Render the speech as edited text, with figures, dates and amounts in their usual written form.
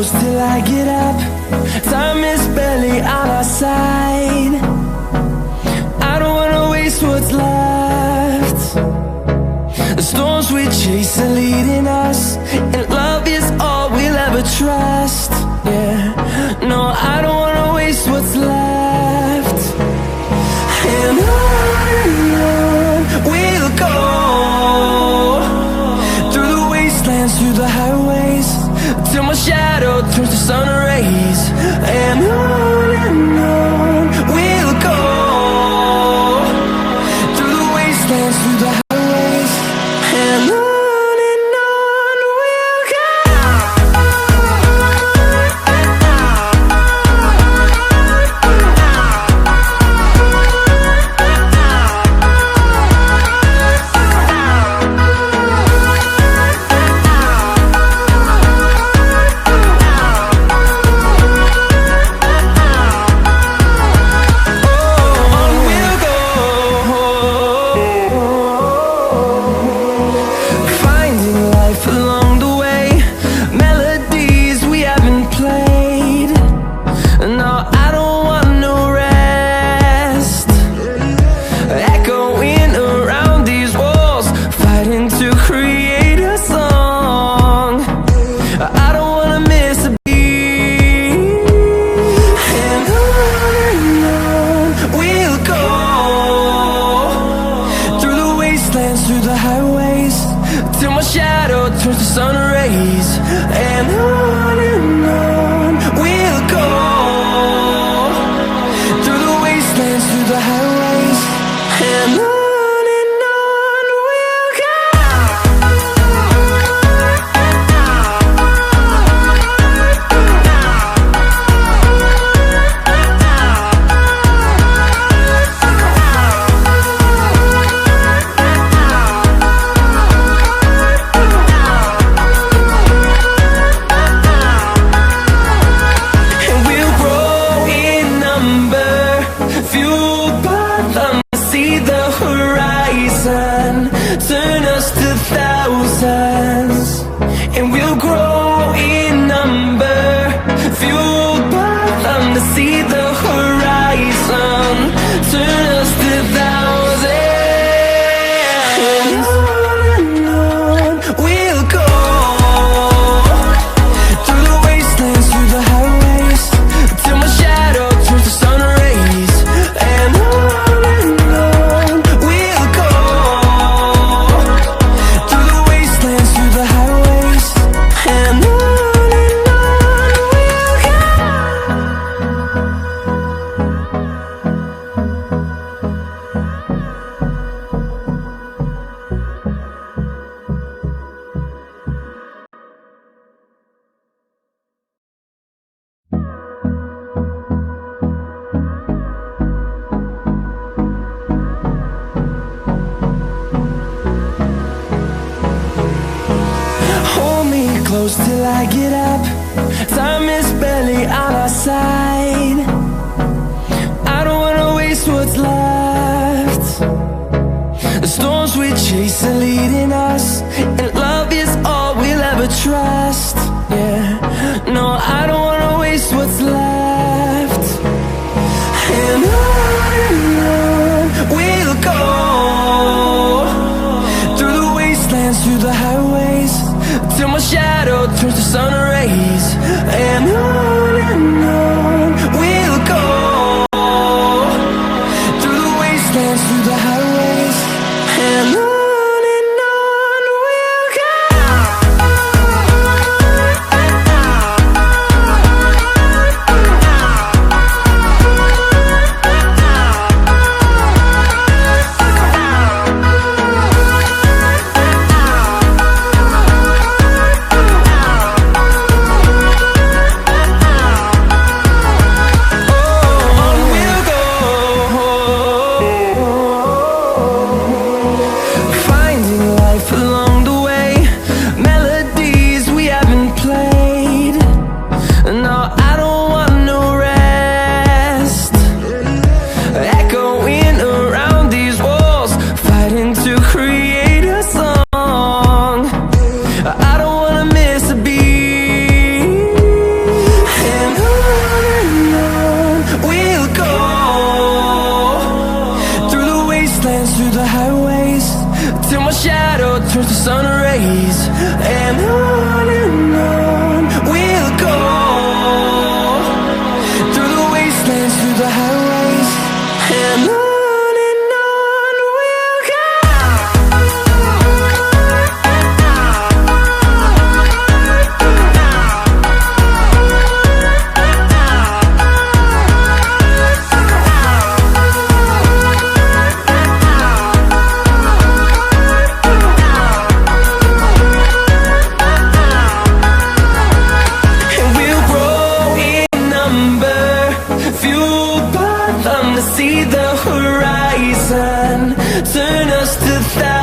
close till I get up. Time is barely on our side. I don't wanna waste what's left. The storms we chase are leading us, and love is all we'll ever trust. Yeah, no, I don't wanna waste what's left. And on we'll go, through the wastelands, through the highways, till my shadow turns to sun rays. And on we'll go, through the wastelands, through the highways, and on we'll go. Through the highways, till my shadow turns to sun rays. And on we'll go, through the wastelands, through the highways, and on we'll go. Turn us to thousands, and we'll grow in number, fueled by them to see the horizon. Turn us to thousands, and on we'll go, through the wastelands, through the highways, till my shadow turns to sun rays. And on we'll go, through the wastelands, through the highways, and on we'll go. Hold me close till I get up. Time is barely on our side. I don't wanna waste what's left. The storms we chase are leading us, and love is all we'll ever trust. Yeah, no, I don't wanna waste what's left. And on we'll go, through the wastelands, through the highways, till my shadow turns to sun rays. And on we'll go, through the wastelands, through the highways, and on we'll go. wanna see the horizon, turn us to thousands.